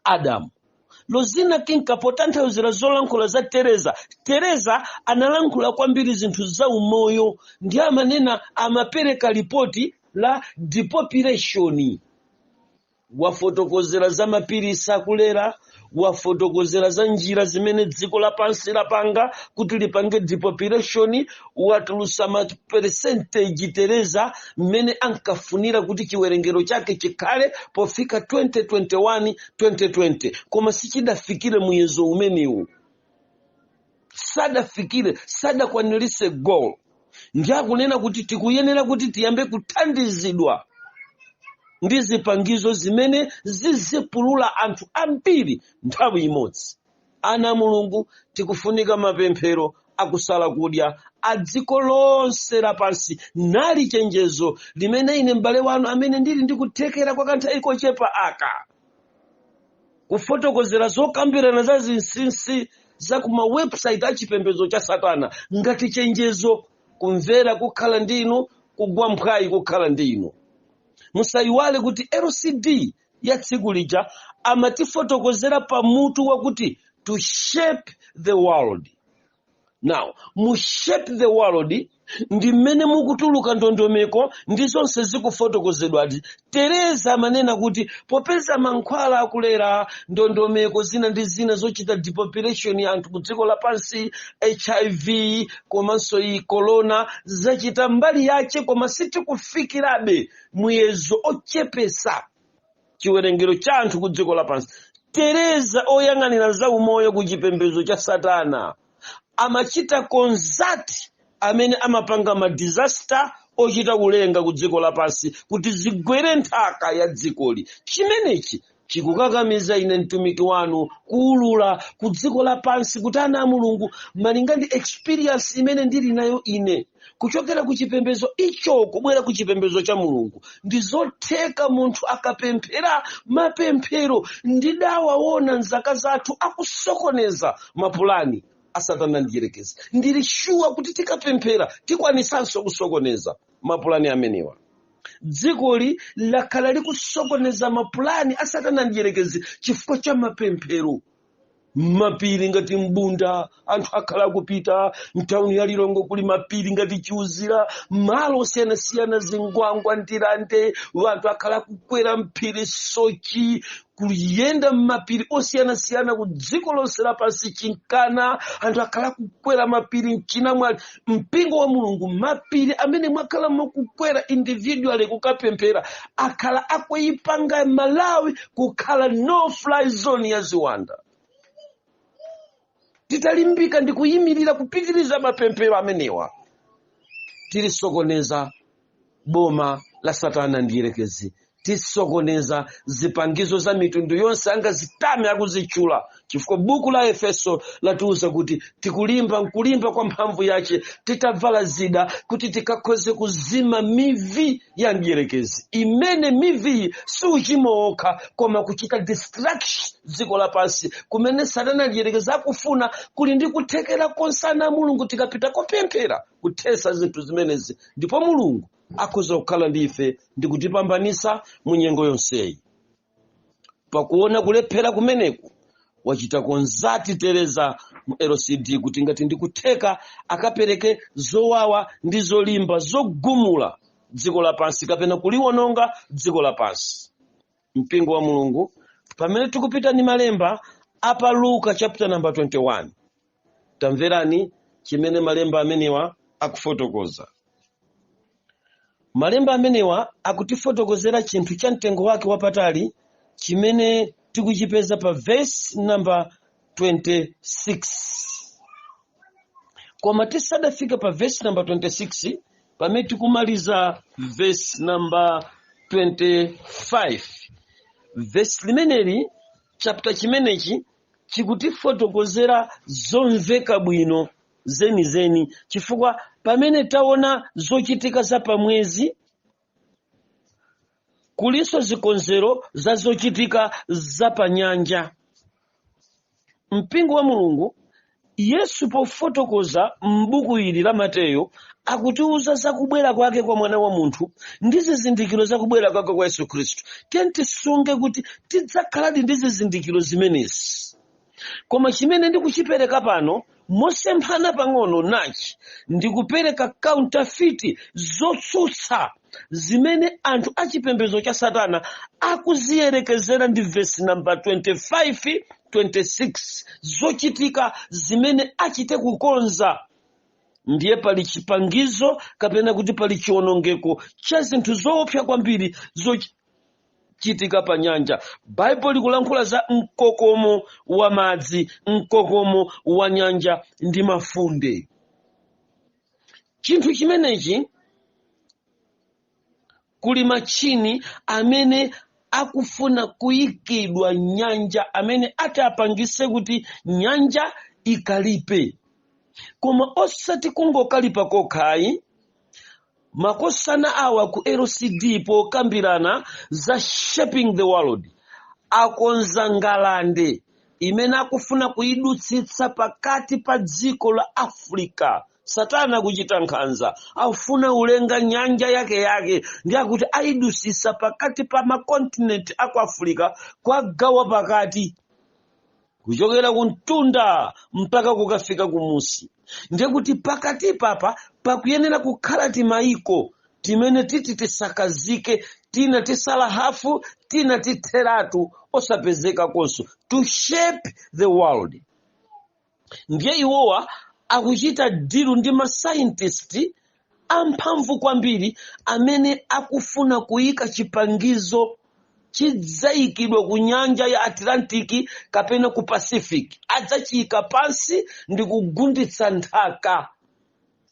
Speaker 1: Adam. Lozina kinka potanthauzira zolankhula za Teresa analankhula kwambiri zinthu za umoyo, ndi amanena amapereka ripoti la depopulation. Wafotokozera za mapirisi akulera, wafotokozera za njira zimene dziko lapansi lapanga kuti lipange depopulation, watulusa ma percentage Teresa mmene ankafunira kuti chiwerengero chake chikhale pofika 2021-2020, koma sichidafikire muyezo umenewu. Sadafikire, sadakwanirise goal. Ndi akunena kuti tikuyenera kuti tiyambe kuthandizidwa ndi zipangizo zimene zizipulula anthu ambiri nthawi imodzi. Ana Mulungu tikufunika mapemphero akusala kudya a dziko lonse lapansi, nali chenjezo limene ine m'bale wanu amene ndili ndikuthekera kwa kanthawi kochepa aka kufotokozera zokambirana za zinsinsi za kuma website achipembedzo cha Satana ngati chenjezo. Kumvera kukhala ndinu, kugwa mphwayi kukhala ndinu. Musayiwale kuti LCD ya tsiku lija amatifotokozera pamutu wakuti to shape the world. Now, mu shape the world ndi mmene mukutuluka ndondomeko ndi zonse zikufotokozedwadi. Teresa amanena kuti popeza mankhwala akulera, ndondomeko zina ndi zina zochita depopulation ya anthu ku dziko lapansi, HIV komanso iyi corona zachita mbali yache, koma sitikufikirabe muyezo ochepesa chiwerengero cha anthu ku dziko lapansi. Teresa oyang'anira za umoyo ku chipembedzo cha Satana amachita konzati amene amapanga ma disaster ochita kulenga ku dziko lapansi kuti zigwere nthaka ya dzikoli. Chimenechi chikukakamiza ine mtumiki wanu kuulula ku dziko lapansi kuti ana a Mulungu malinga ndi experience imene ndili nayo ine kuchokera ku chipembedzo icho kubwera ku chipembedzo cha Mulungu. Ndizotheka munthu akapemphera mapemphero ndidawaona nzaka zathu akusokoneza mapulani asatana ndiyerekeza. Ndili sure kuti tikapemphera tikwanisanso kusokoneza mapulani amenewa. Dzikoli lakhala likusokoneza mapulani asatana ndiyerekezi chifukwa cha mapemphero. Mapiri ngati Mbunda anthu akhala kupita, mtauni ya Lilongo kuli mapiri ngati Chiuzira, malo osiyanasiyana zingwangwa ndirande, wanthu akhala kukwera mphiri Sochi, kuyenda mapiri osiyanasiyana ku dziko lonse lapansi chinkana, anthu akhala kukwera mapiri mchinamwali. Mpingo wa Mulungu mapiri amene mwakhala mukukwera individually kukapemphera akhala akuyipanga Malawi kukhala no fly zone ya ziwanda. titalimbika ndi kuyimirira kupitiriza mapemphero amenewa, tilisokoneza boma la Satana ndi Yerekezi, tisokoneza zipangizo za mitundu yonse angazitame akuzitchula, chifukwa buku la Efeso latiuza kuti nkulimba kwa mphamvu yace, titavala zida kuti tikakhoze kuzima mivi ya Yerekezi, imene mivi si uchimo okha koma kuchita distraction dziko lapansi, kumene Satana ndi Yerekezi akufuna kuli ndi kuthekera konsana Mulungu tikapita kopemphera kuthesa zinthu zimenezi, ndipo Mulungu akhoza kukhala ndi ife ndi kutipambanisa mu nyengo yonseyi. Pakuona kulephera kumeneku, wachita konzati Tereza mu LCD kuti ngati ndikutheka akapereke zowawa ndi zolimba zogumula dziko lapansi kapena kuliwononga dziko lapansi. Mpingo wa Mulungu, pamene tikupita ni malemba apa Luka chapter number 21, tamverani chimene malemba amenewa akufotokoza. Malemba amenewa akutifotokozera chinthu cha mtengo wake wapatali chimene tikuchipeza pa verse number 26. Koma tisadafika pa verse number 26, pamene tikumaliza verse number 25. Verse limeneli, chapter chimenechi chikutifotokozera zomveka bwino zenizeni, chifukwa pamene taona zochitika za pamwezi, kuliso zikonzero za zochitika za panyanja. Mpingo wa Mulungu, Yesu pofotokoza m'buku ili la Mateyo akutiuza za kubwera kwake kwa mwana wa munthu ndi zizindikiro za kubwera kwake kwa Yesu Khristu. Tisunge kuti tidzakhaladi ndi zizindikiro zimenezi. Koma chimene ndikuchipereka pano mosemphana pang'ono nachi ndikupereka counterfeit zotsutsa zimene anthu achipembedzo cha Satana akuziyerekezera ndi verse number 25, 26, zochitika zimene achite kukonza. Ndiye pali chipangizo kapena kuti pali chiwonongeko cha zinthu zoopsa kwambiri zochitika pa nyanja. Bible likulankhula za mkokomo wa madzi, mkokomo wa nyanja ndi mafunde. Chinthu chimenechi kuli machini amene akufuna kuyikidwa nyanja, amene atapangise kuti nyanja ikalipe. Koma osati kungokalipa kokhayi, makosana awa ku LCD pokambirana za shaping the world, akonza ngalande imene akufuna kuidutsitsa pakati pa dziko la Afrika. Satana kuchita nkhanza, afuna ulenga nyanja yake ndi akuti aidusisa pakati pa makontinenti aku Afrika kwa gawa pakati, kuchokera kuntunda mpaka kukafika kumusi. Ndiye kuti pakati papa pakuyenera kukhala timaiko timene titi tisakazike, tina tisala hafu, tina titheratu osapezeka konso, to shape the world. Ndiye iwowa akuchita dilu ndi ma scientist amphamvu kwambiri amene akufuna kuyika chipangizo chidzayikidwa ku nyanja ya Atlantic kapena ku Pacific, adzachiyika pansi ndi kugunditsa nthaka,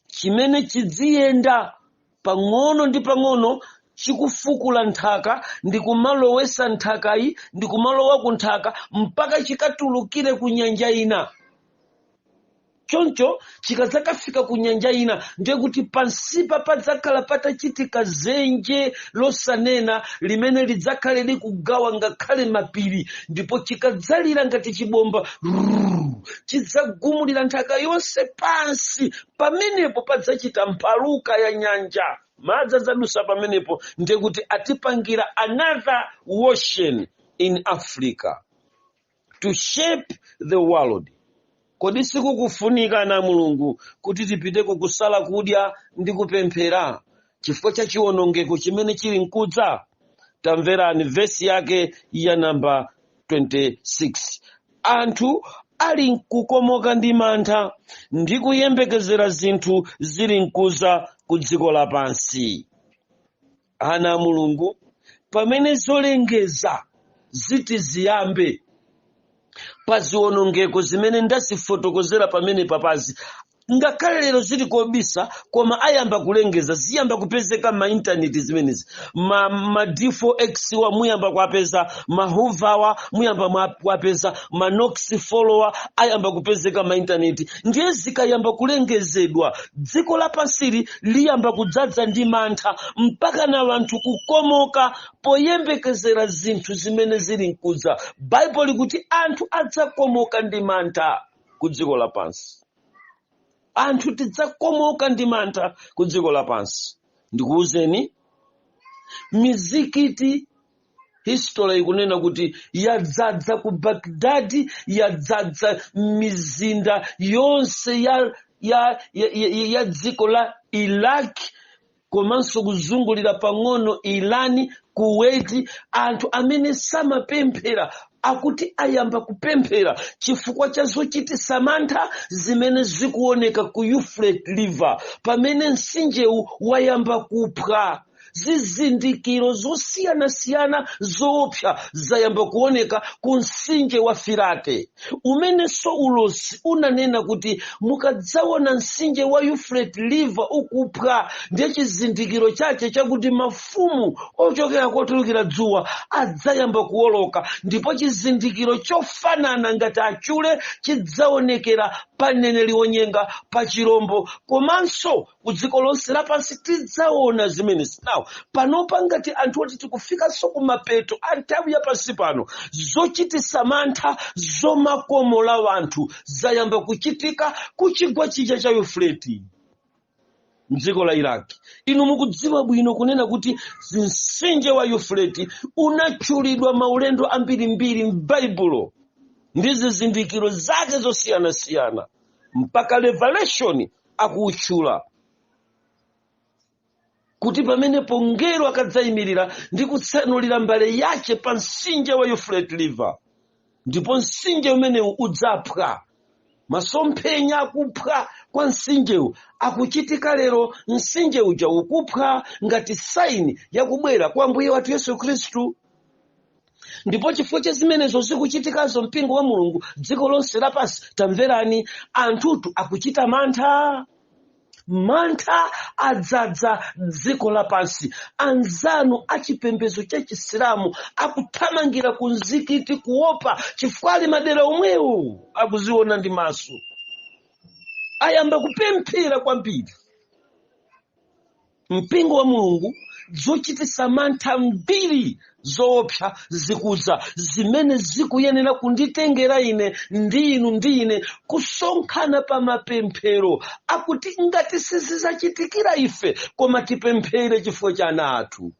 Speaker 1: chimene chidziyenda pang'ono ndi pang'ono chikufukula nthaka ndi kumalowesa nthakayi ndi kumalowa ku nthaka mpaka chikatulukire ku nyanja ina. Choncho chikadzakafika ku nyanja ina, ndiye kuti pansipa padzakhala patachitika zenje losanena limene lidzakhale likugawa ngakhale mapiri, ndipo chikadzalira ngati chibomba chidzagumulira nthaka yonse pansi. Pamenepo padzachita mphaluka ya nyanja, madzi adzadusa pamenepo. Ndiye kuti atipangira another ocean in Africa to shape the world. Kodi sikukufunika na Mulungu kuti tipiteko kusala kudya ndi kupemphera chifukwa cha chiwonongeko chimene chili nkudza? Tamverani verse yake ya namba 26. Anthu ali nkukomoka ndi mantha ndi kuyembekezera zinthu zili nkuza ku dziko lapansi. Ana Mulungu, pamene zolengeza ziti ziyambe, pa ziwonongeko zimene ndazifotokozera pamene papazi. Ngakhale lero zili kobisa koma ayamba kulengeza ziyamba kupezeka ma internet zimenezi ma D4X wa muyamba kwapeza ma Hover muyamba kwapeza ma Nox follower ayamba kupezeka ma internet ndiye zikayamba kulengezedwa dziko lapansi liyamba kudzadza ndi mantha mpaka na wanthu kukomoka poyembekezera zinthu zimene zili nkudza. Bible likuti anthu adzakomoka ndi mantha ku dziko lapansi. Anthu tidzakomoka ndi mantha ku dziko lapansi. Ndikuwuzeni mizikiti history ikunena kuti yadzadza ku Baghdad, yadzadza mizinda yonse ya dziko la Iraq komanso kuzungulira pang'ono Irani, Kuwait. Anthu amene samapemphera akuti ayamba kupemphera chifukwa cha zochititsa mantha zimene zikuoneka ku Euphrates River pamene mtsinjewu wayamba kuphwa. Zizindikiro zosiyana-siyana zoopsa zayamba kuoneka ku mtsinje wa Firate umenenso ulosi unanena kuti mukadzaona mtsinje wa Euphrates River ukuphwa ndiye chizindikiro chache chakuti mafumu ochokera kotulukira dzuwa adzayamba kuwoloka, ndipo chizindikiro chofanana ngati achule chidzaonekera pa mneneri wonyenga, pa chirombo, komanso ku dziko lonse lapansi tidzaona zimenezi. Nawo panopa ngati anthu oti tikufikanso kumapeto a nthawi yapansi pano, zochititsa mantha zomakomola wanthu zayamba kuchitika ku chigwa chija cha Euphrates mdziko la Iraq. Inu mukudziwa bwino kunena kuti mtsinje wa Euphrates unatchulidwa maulendo ambirimbiri m'Baibulo ndi zizindikiro zake zosiyana-siyana mpaka Revelation akuutchula kuti pamenepo ngelo akadzayimirira ndi kutsanulira mbale yace pa mtsinje wa Euphrates River, ndipo mtsinje umenewu udzaphwa. Masomphenya akuphwa kwa mtsinjewu akuchitika lero. Mtsinje uja ukuphwa ngati saini yakubwera kwa Ambuye wathu Yesu Khristu. Ndipo chifukwa cha zimenezo zikuchitikazo mpingo wa Mulungu dziko lonse lapansi, tamverani, anthutu akuchita mantha. Mantha adzadza dziko lapansi. Anzanu achipembedzo cha Chisilamu akuthamangira ku mzikiti kuopa chifukwa ali madera omwewo akuziona ndi maso. Ayamba kupemphera kwambiri. Mpingo wa Mulungu zochititsa mantha mbiri zoopsa zikudza zimene zikuyenera kunditengera ine ndi ine kusonkhana pa mapemphero akuti ngati sizidzachitikira ife koma tipemphere chifukwa cha ana athu.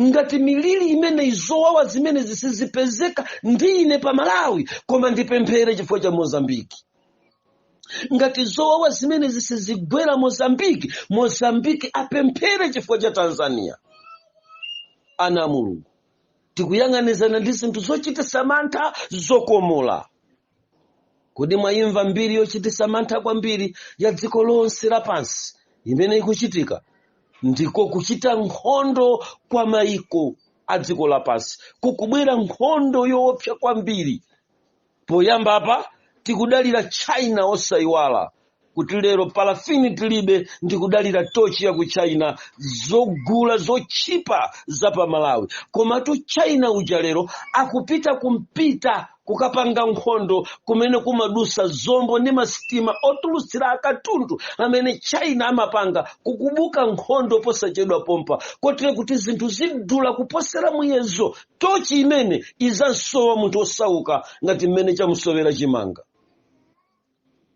Speaker 1: Ngati miliri imene izowawa zimene zisizipezeka ndi ine pa Malawi koma ndipemphere chifukwa cha Mozambiki. Ngati zowawa zimene zisizigwera Mozambiki apemphere chifukwa cha Tanzania. Ana Mulungu tikuyang'anizana ndi zinthu zochititsa mantha zokomola. Kodi mwayimva mbiri yochititsa mantha kwambiri ya dziko lonse lapansi imene ikuchitika? Ndiko kuchita nkhondo kwa maiko a dziko lapansi, kukubwera nkhondo yoopsa kwambiri. Poyamba apa tikudalira China osayiwala kuti lero parafini tilibe, ndikudalira tochi ya ku China zogula zochipa za pa Malawi. Koma tu China uja lero akupita kumpita kukapanga nkhondo kumene kumadusa zombo ndi masitima otulutsira akatundu amene China amapanga kukubuka nkhondo posachedwa pompa, kotero kuti zinthu zidula kuposera muyezo. Tochi imene izansowa munthu osauka ngati mmene chamusowera chimanga.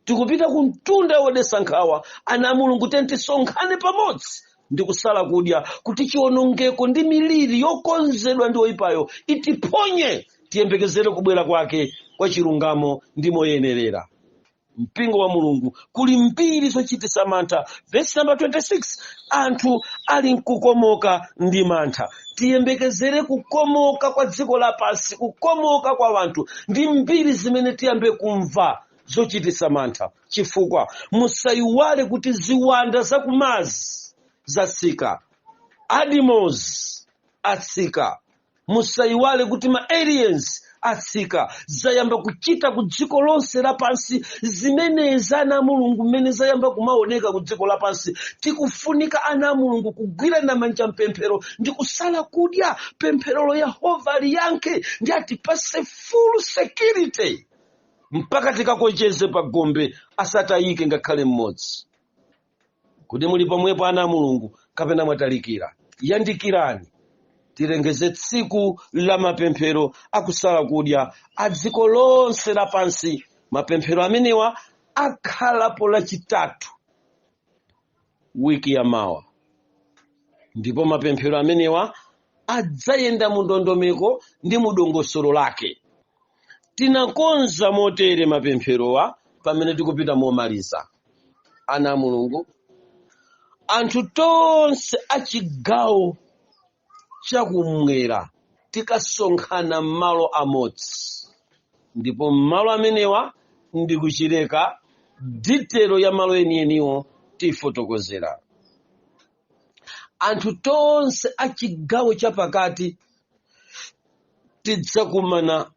Speaker 1: Tikupita kumtunda wodesa nkhawa. Ana Mulungu tentisonkhane pamodzi ndi kusala kudya kuti chiwonongeko ndi miliri yokonzedwa ndi oyipayo itiponye, tiyembekezere kubwera kwake kwa chilungamo ndi moyenerera. Mpingo wa Mulungu kuli mbiri zochititsa mantha. Verse number 26, anthu ali nkukomoka ndi mantha. Tiyembekezere kukomoka kwa dziko lapansi, kukomoka kwa wanthu ndi mbiri zimene tiyambe kumva zochititsa mantha. Chifukwa musayiwale kuti ziwanda zakumazi zatsika, animals atsika. Musayiwale kuti ma aliens atsika zayamba kuchita ku dziko lonse lapansi. Zimenezi ana Mulungu mmene zayamba kumaoneka ku dziko lapansi, tikufunika ana Mulungu kugwirana manja mpemphero ndi kusala kudya pemphero Yehova liyankhe ndi atipase full security mpaka tikakocheze pa gombe asatayike ngakhale mmodzi. Kuti muli pomwepo ana Mulungu kapena mwatalikira, yandikirani tilengeze tsiku la mapemphero akusala kudya a dziko lonse lapansi. Mapemphero amenewa akhalapo lachitatu wiki ya mawa, ndipo mapemphero amenewa adzayenda mu ndondomeko ndi mu dongosolo lake. Tinakonza motere mapempherowa pamene tikupita momaliza. Ana Mulungu, anthu tonse achigawo chakumwera tikasonkhana m'malo amodzi, ndipo m'malo amenewa ndikuchileka ditelo ya malo enieniwo tifotokozera. Anthu tonse achigawo chapakati tidzakumana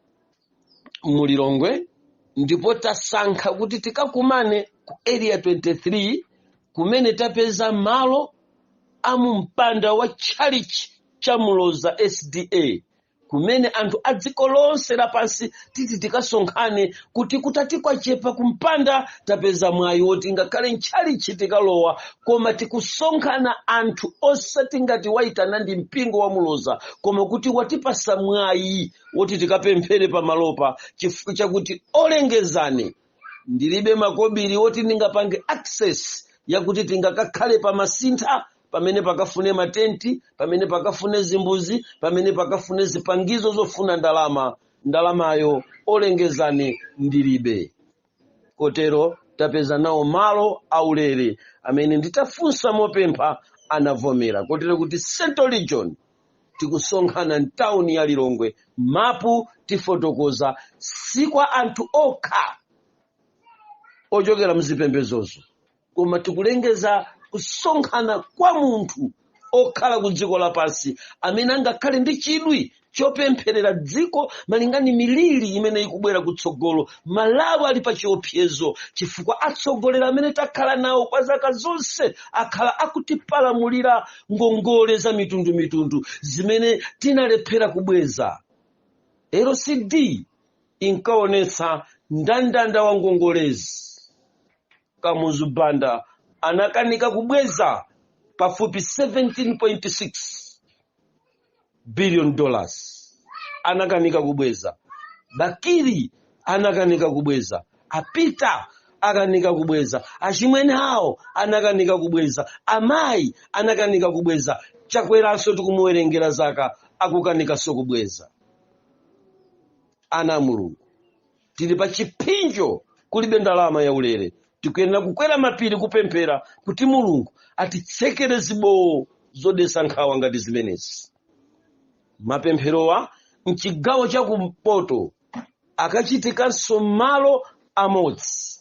Speaker 1: mulilongwe, ndipo tasankha kuti tikakumane ku area 23 kumene tapeza malo amumpanda wa chalichi cha Muloza SDA, kumene anthu a dziko lonse lapansi titi tikasonkhane kuti kutati kwachepa kumpanda tapeza mwayi woti ngakhale nchalichi tikalowa, koma tikusonkhana anthu osati ngati waitana ndi mpingo wa Muloza, koma kuti watipasa mwayi woti tikapemphere pamalopa, chifukwa chakuti olengezane ndilibe makobiri woti ndingapange access yakuti tingakakhale pamasintha, pamene pakafune matenti, pamene pakafune zimbuzi, pamene pakafune zipangizo zofuna ndalamayo olengezane ndilibe. Kotero tapeza nawo malo aulere amene nditafunsa mopempha anavomera. Kotero kuti Central Region tikusonkhana mtawuni ya Lilongwe, mapu tifotokoza si kwa anthu okha ochokera mzipembezozo, koma tikulengeza kusonkhana kwa munthu okhala ku dziko lapansi amene angakhale ndi chidwi chopempherera dziko malingani miliri imene ikubwera kutsogolo. Malawi ali pa chiopsezo chifukwa atsogolera amene takhala nawo kwa zaka zonse akhala akutipalamulira ngongole za mitundu zimene tinalephera kubweza. LCD inkaonetsa ndandanda wa ngongolezi. Kamuzubanda anakanika kubweza pafupi $17.6 billion. Anakanika kubweza. Bakiri anakanika kubweza. Apita anakanika kubweza. Achimwene hao anakanika kubweza. Amayi anakanika kubweza. Chakweranso tikumuwerengera zaka akukanika so kubweza. Ana Mulungu, tili pa chipinjo kulibe ndalama ya ulere. Tikuyenera kukwera mapiri kupemphera kuti Mulungu atitsekere zibowo zodesa nkhawa ngati zimenezi. Mapempherowa mchigawo chakumpoto akachitikanso malo amodzi,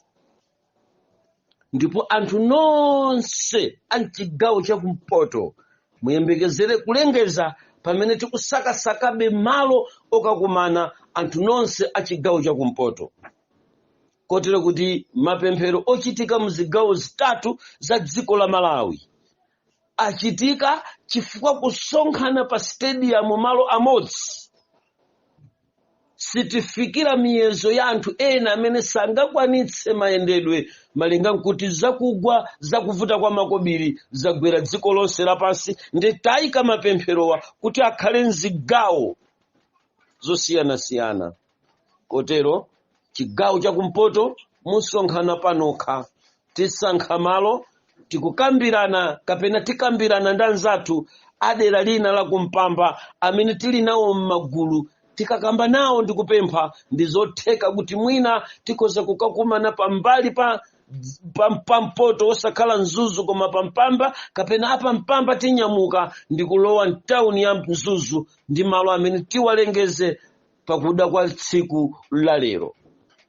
Speaker 1: ndipo anthu nonse a mchigawo chakumpoto muyembekezere kulengeza pamene tikusakasakabe malo okakumana anthu nonse a chigawo chakumpoto. Kotero kuti mapemphero ochitika muzigawo zitatu za dziko la Malawi achitika chifukwa kusonkhana pa stadium malo amodzi sitifikira miyezo ya anthu ena amene sangakwanitse mayendedwe malinga nkuti zakugwa zakuvuta kwa makobiri zagwera dziko lonse lapansi. Nditayika mapempherowa kuti akhale mzigawo zosiyanasiyana. Kotero chigawo chakumpoto musonkhana panokha, tisankha malo, tikukambirana kapena tikambirana ndi anzathu adera lina la kumpamba amene tili nawo m'magulu, tikakamba nawo ndikupempha ndizotheka kuti mwina tikoza kukakumana pambali pa mpoto osakhala Mzuzu koma pampamba, kapena apa mpamba tinyamuka ndikulowa mtawuni ya Mzuzu ndi malo amene tiwalengeze pakuda kwa tsiku la lero,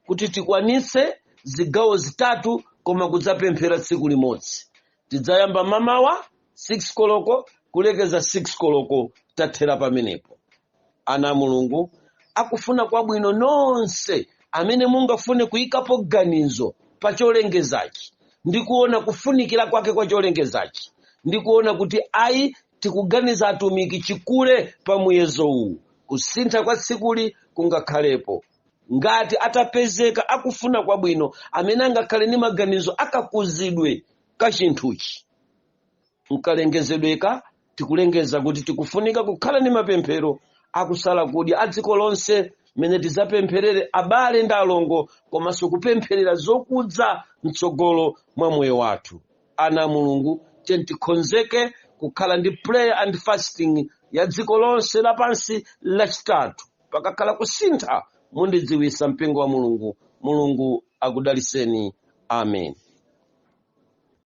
Speaker 1: kuti tikwanitse zigawo zitatu koma kudzapemphera tsiku limodzi. Tidzayamba mamawa 6 koloko kulekeza 6 koloko tathera pamenepo. Ana Mulungu, akufuna kwabwino nonse amene mungafune kuyikapo ganizo pa cholengezachi ndi kuona kufunikira kwake kwa cholengezachi ndi kuona kuti ayi tikuganiza atumiki chikule pa muyezo uwu kusintha kwa tsikuli kungakhalepo ngati atapezeka akufuna kwabwino amene angakhale ni maganizo akakuzidwe ka chinthuchi nkalengezedweka tikulengeza kuti tikufunika kukhala ni mapemphero akusala kudya a dziko lonse mene tizapempherere abale ndi alongo komanso kupempherera zokudza mtsogolo mwa moyo wathu. Ana Mulungu tikonzeke kukhala ndi prayer and fasting ya dziko lonse lapansi lachitatu pakakhala kusintha mundidziwisa mpingo wa Mulungu. Mulungu akudaliseni. Amen.